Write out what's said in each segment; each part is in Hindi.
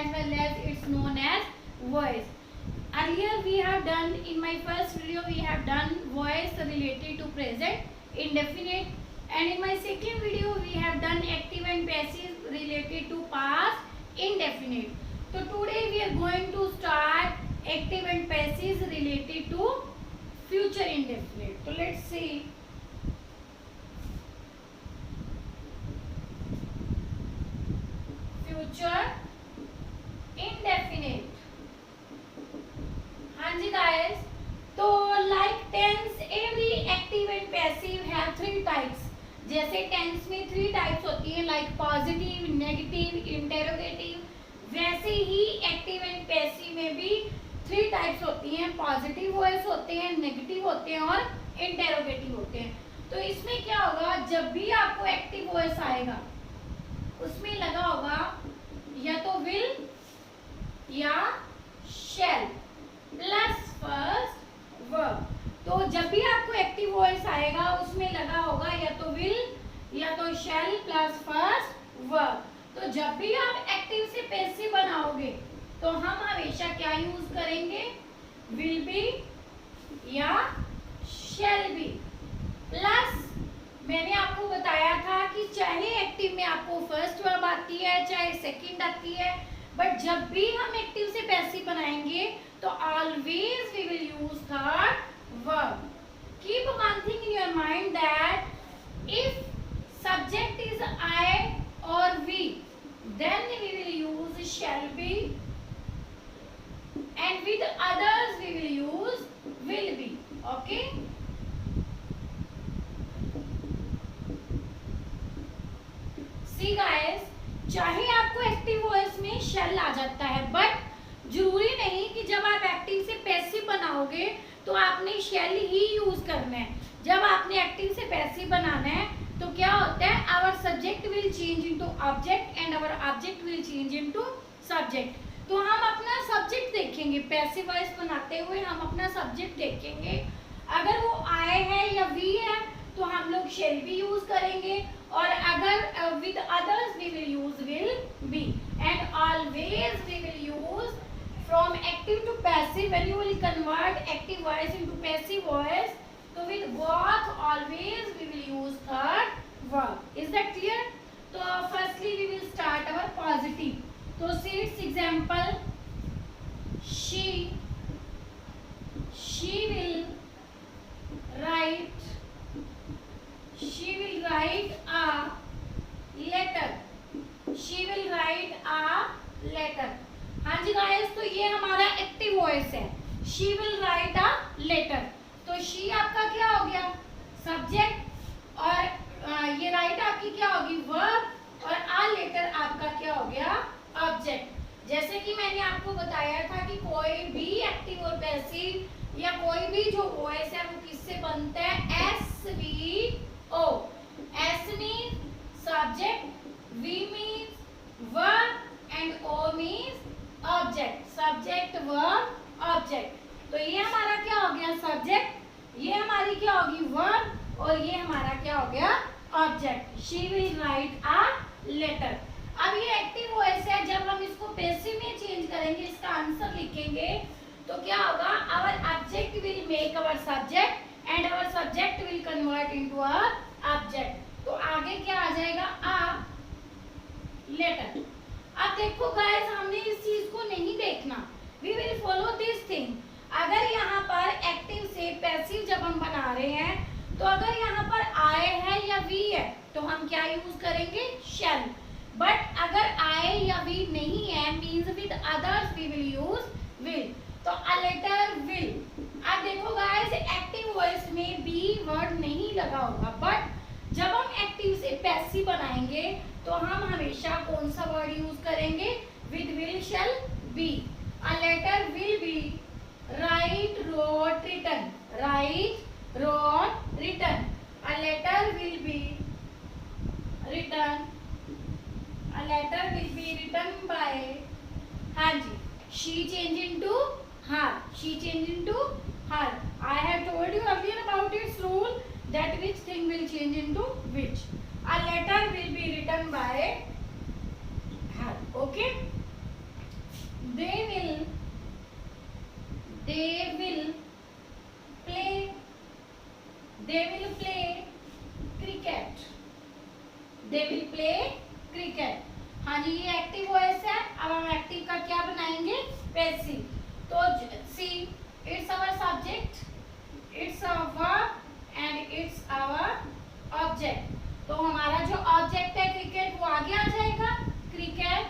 as well as it's known as voice. Earlier we have done, in my first video we have done voice related to present indefinite, and in my second video we have done active and passive related to past indefinite. So today we are going to start active and passive related to future indefinite. So let's see. Future indefinite. हाँ जी guys, तो like tense, every active and passive have three types. जैसे टेंस में थ्री टाइप्स होती हैं, लाइक पॉजिटिव, नेगेटिव, इंटेरोगेटिव, वैसे ही एक्टिव एंड पैसिव में भी थ्री टाइप्स होती हैं. पॉजिटिव वॉइस होते हैं, नेगेटिव होते हैं और इंटेरोगेटिव होते हैं. तो इसमें क्या होगा, जब भी आपको एक्टिव वॉइस आएगा उसमें लगा होगा या तो विल या शैल प्लस फर्स्ट वर्ब. तो जब भी आपको एक्टिव वॉइस आएगा उसमें लगा होगा या तो विल या तो शैल प्लस फर्स्ट वर्ब. तो जब भी आप एक्टिव से पैसिव बनाओगे तो हम हमेशा क्या यूज करेंगे, विल बी या शैल बी प्लस. मैंने आपको बताया था कि चाहे एक्टिव में आपको फर्स्ट वर्ब आती है चाहे सेकंड आती है, बट जब भी हम एक्टिव से पैसिव बनाएंगे तो always we will use third verb. Keep one thing in your mind that if subject is I or we, then we will use shall be, and with others we will use will be. Okay? See guys, चाहे आपको एक्टिव वॉइस में shall आ जाता है, बट जरूरी नहीं कि जब आप एक्टिव से पैसिव बनाओगे तो आपने शैल ही यूज करना है. जब आपने एक्टिव से पैसिव बनाना है तो क्या होता है, our subject will change into object and our object will change into subject. तो हम अपना सब्जेक्ट देखेंगे, पैसिव वॉइस बनाते हुए हम अपना सब्जेक्ट देखेंगे. अगर वो आई है या वी है तो हम लोग शैल भी यूज करेंगे, और अगर with others we will use will be. And always we will use from active to passive. When you will convert active voice into passive voice, so with both always we will use third verb. Is that clear? So firstly we will start our positive. So see its example. She will write a letter. She will write a letter. हाँ जी गाइस, तो ये हमारा एक्टिव वॉइस है. She will write a letter. तो शी आपका क्या हो गया, सब्जेक्ट, और ये राइट आपकी क्या होगी, वर्ब, और अ लेटर आपका क्या हो गया, ऑब्जेक्ट. जैसे कि मैंने आपको बताया था कि कोई भी एक्टिव और पैसिव या कोई भी जो वॉइस है वो किससे बनता है, S V O. S means subject, V means verb, and O means object. Subject, verb, object. तो ये हमारा क्या हो गया, सब्जेक्ट, ये हमारी क्या होगी, वर्ब, और ये हमारा क्या हो गया, object. She will write a letter. अब ये एक्टिव वॉइस है, जब हम इसको पैसिव में चेंज करेंगे, इसका आंसर लिखेंगे तो क्या होगा, our object will make our subject and our subject will convert into our object. तो आगे क्या आ जाएगा, अ लेटर. अब देखो गाइस, हमने इस चीज को नहीं देखना, we will follow this thing. अगर यहाँ पर एक्टिव से पैसिव जब हम बना रहे हैं तो अगर यहाँ पर आए है या वी है तो हम क्या यूज करेंगे, शैल. बट अगर आए या वी नहीं है, means with others we will use will. तो अ लेटर विल. अब देखो गाइस, एक्टिव वॉइस में बी वर्ड नहीं लगा होगा, बट जब हम एक्टिव से पैसिव बनाएंगे तो हम हमेशा कौन सा वर्ड यूज करेंगे, with will shall be. A letter will be write wrote written. Write wrote written. A letter will be written. A letter will be written by, हाँ जी, she change into her. She change into her. I have told you earlier about its rule that which thing will change into which. A letter will be written by her. Okay. they will play cricket, they will play cricket। हाँ जी, ये एक्टिव वॉइस है। अब हम एक्टिव का क्या बनाएंगे, पैसिव। तो see, it's our subject, it's our verb and it's our object. तो हमारा जो ऑब्जेक्ट है क्रिकेट वो आगे आ जाएगा। Cricket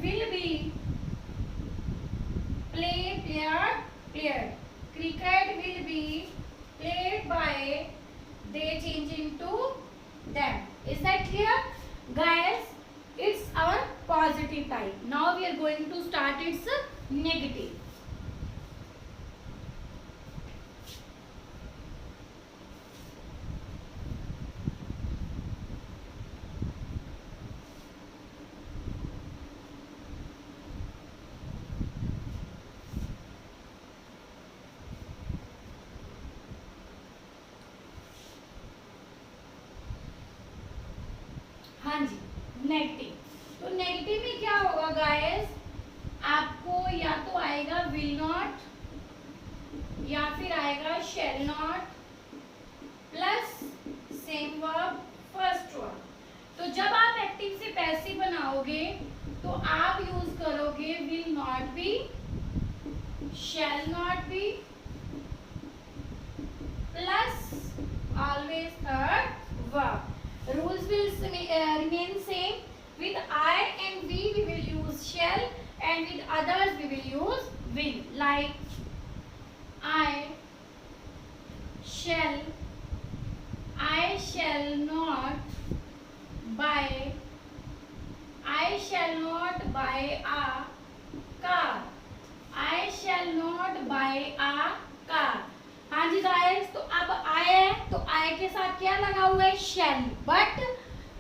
will be played, cricket will be played by, they change into them। Is that clear guys? It's our positive type। Now we are going to start its negative। हाँ जी, नेगेटिव। तो नेगेटिव में क्या होगा गाइस, आपको या तो आएगा विल नॉट या फिर आएगा shall not plus same verb first verb. तो जब आप एक्टिव से पैसिव बनाओगे तो आप यूज करोगे will not B, shell not B plus always third verb. Rules will remain same. With I and we will use shall, and with others we will use will। Like I shall not buy, I shall not buy a car, I shall not buy a car। हाँ जी गाइस, तो अब आय है तो आय के साथ क्या लगा हुआ है, शैल। बट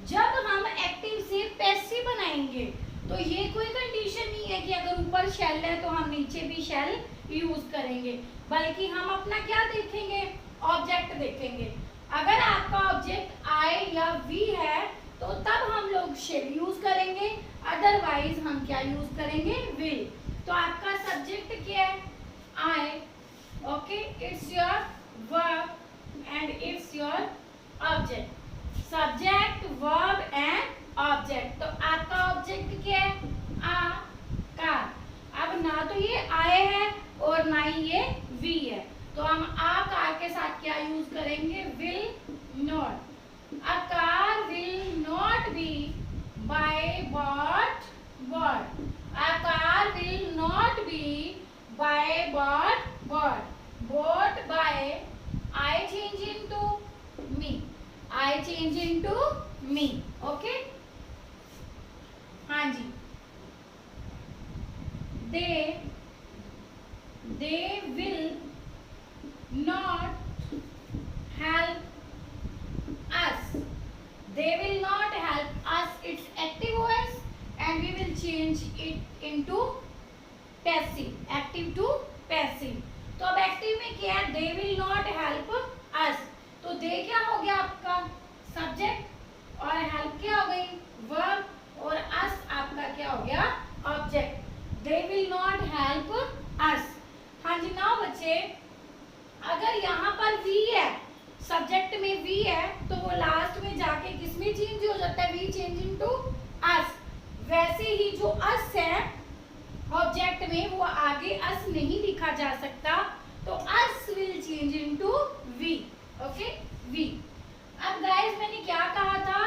जब हम एक्टिव से पैसिव बनाएंगे तो ये कोई कंडीशन नहीं है कि अगर ऊपर शैल है तो हम नीचे भी शैल यूज करेंगे, बल्कि हम अपना क्या देखेंगे, ऑब्जेक्ट देखेंगे। अगर आपका ऑब्जेक्ट आय या वी है तो तब हम लोग शैल यूज करेंगे, अदरवाइज हम क्या यूज करेंगे, विल। तो आपका सब्जेक्ट क्या है, आय। Okay, it's your verb and it's your object। Subject, verb and object। तो आपका ऑब्जेक्ट क्या है, आ, कार। अब ना तो ये आए है और ना ही ये वी है, तो हम आ कार के साथ क्या यूज करेंगे, will not. A car will not be by bought bought, a car will not be by bought bought, bought by, I change into me, I change into me। okay, हाँ जी। they will not help us, they will not help us, it's active voice and we will change it into passive, active to passive। तो अब एक्टिव में क्या है, they will not help us. तो दे क्या हो गया आपका सब्जेक्ट और हेल्प क्या हो गई वर्ब, और अस आपका क्या हो गया object. They will not help us. हाँ जी, नाउ बच्चे, अगर यहाँ पर वी है, सब्जेक्ट में वी है, तो वो लास्ट में जाके किसमें चेंज हो जाता है, वी चेंज इनटू अस। वैसे ही जो अस है ऑब्जेक्ट में, वो आगे अस नहीं लिखा जा सकता, तो us will change into we. Okay, we. अब गाइस मैंने क्या कहा था,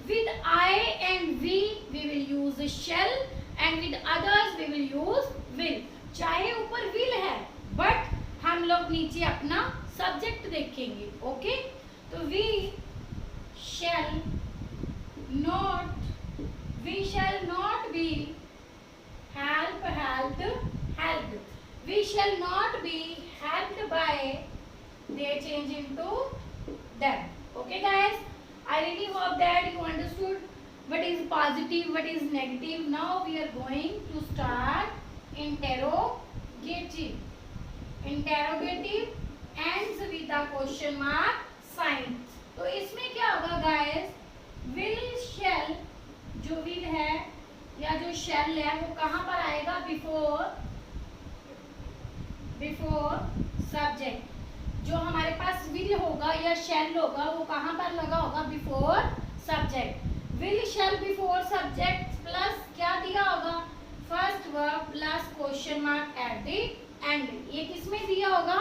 with I and we will use shall and with others we will use will. चाहे ऊपर विल है बट हम लोग नीचे अपना सब्जेक्ट देखेंगे। ओके, तो we shall not be helped, we shall not be helped by, they change into them। okay guys, I really hope that you understood what is positive, what is negative। now we are going to start interrogative ends with a question mark sign। तो इसमें क्या होगा गाइस, will shall जो will है या जो शेल है वो कहाँ पर आएगा? Before subject. जो हमारे पास विल होगा या शेल होगा वो कहाँ पर लगा होगा? Before subject. Will shall before subject plus क्या दिया होगा? First verb plus question mark at the end. ये किसमें दिया होगा?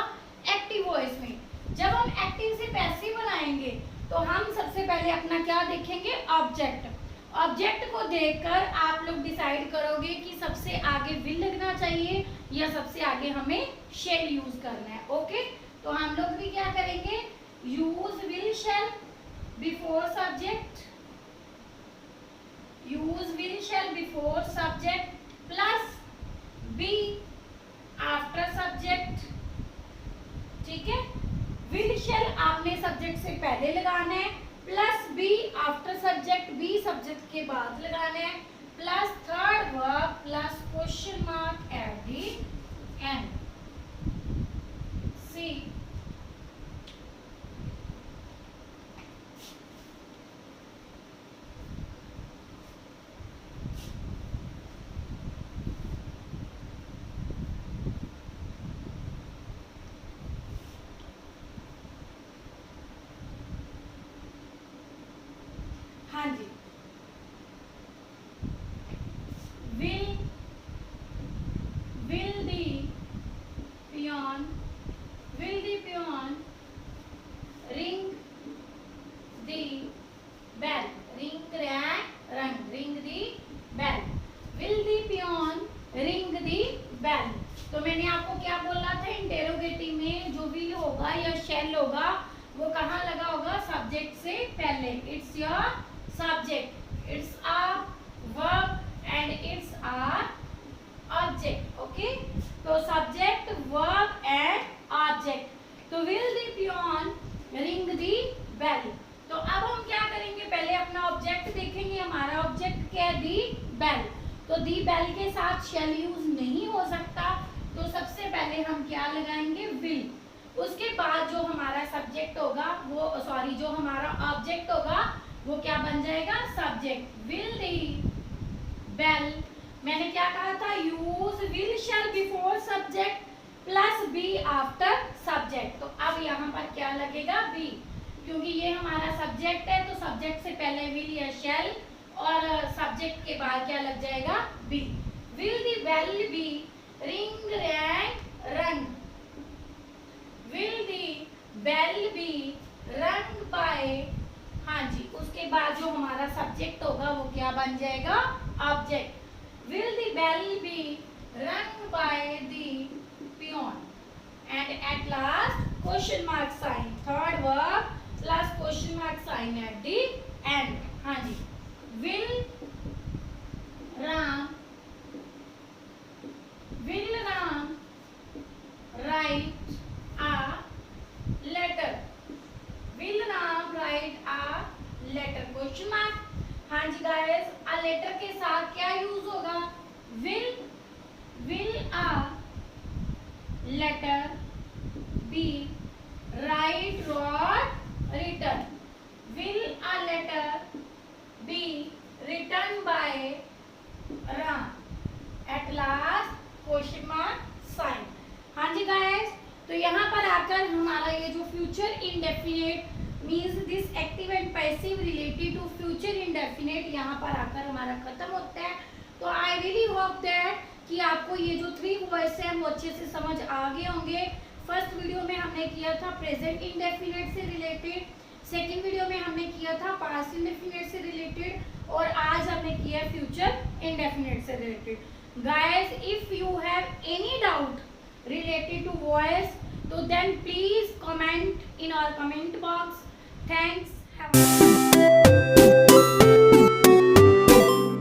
एक्टिव वॉइस में। जब हम एक्टिव से पैसिव बनाएंगे तो हम सबसे पहले अपना क्या देखेंगे? ऑब्जेक्ट। ऑब्जेक्ट को देखकर आप लोग डिसाइड करोगे कि सबसे आगे विल लगना चाहिए या सबसे आगे हमें शेल यूज करना है। ओके, तो हम लोग भी क्या करेंगे? Use will shall before subject, use will shall before subject plus be after subject. ठीक है, विल शेल आपने सब्जेक्ट से पहले लगाना है, plus be after subject, be subject के बाद लगाना है, plus third verb plus question mark at the end. See हाँ जी, will the peon ring the bell? ring the bell। will the peon ring the bell? तो मैंने आपको क्या बोला था? इंटेरोगेटिव में जो विल होगा या शेल होगा वो कहाँ लगा होगा? सब्जेक्ट से पहले। It's your subject, it's a verb and it's a object. Okay, तो सब्जेक्ट, वर्ब एंड ऑब्जेक्ट। तो will the peon ring the bell. तो अब हम क्या करेंगे? पहले अपना ऑब्जेक्ट देखेंगे। हमारा ऑब्जेक्ट क्या है? The bell. तो दी बेल के साथ शेल यूज नहीं हो सकता, तो सबसे पहले हम क्या लगाएंगे? विल। उसके बाद जो हमारा सब्जेक्ट होगा वो जो हमारा ऑब्जेक्ट होगा वो क्या बन जाएगा? सब्जेक्ट। विल दी बेल, मैंने क्या कहा था? Use will shall before subject plus be after subject. तो अब यहाँ पर क्या लगेगा? बी, क्योंकि ये हमारा सब्जेक्ट है तो सब्जेक्ट से पहले विल या शेल और सब्जेक्ट के बाद क्या लग जाएगा? Be. Will the bell be ring rang, will the bell be rang by. हाँ जी, उसके बाद जो हमारा सब्जेक्ट होगा वो क्या बन जाएगा? Object. Will the bell be rang by the peon and at last question mark sign, third verb plus question mark sign at the end। हाँ जी, will Ram write a letter? will Ram write a letter? question mark। हाँ जी गाइस, a letter के साथ क्या यूज होगा? will a letter be write or written? will a letter be written by Ram? at last question mark sign। हाँ जी गाइस, तो यहाँ पर आकर हमारा ये जो future indefinite means this active and passive related to future indefinite यहाँ पर आकर हमारा खत्म होता है। तो आई रियली होप दैट कि आपको ये जो 3 वॉइस है वो अच्छे से समझ आ गए होंगे। फर्स्ट वीडियो में हमने किया था प्रेजेंट इंडेफिनेट से रिलेटेड, सेकंड वीडियो में हमने किया था पास्ट इंडेफिनेट से रिलेटेड, और आज हमने किया फ्यूचर इंडेफिनेट से related. Guys, if you have any doubt related to voice, so then please comment in our comment box. Thanks. Have a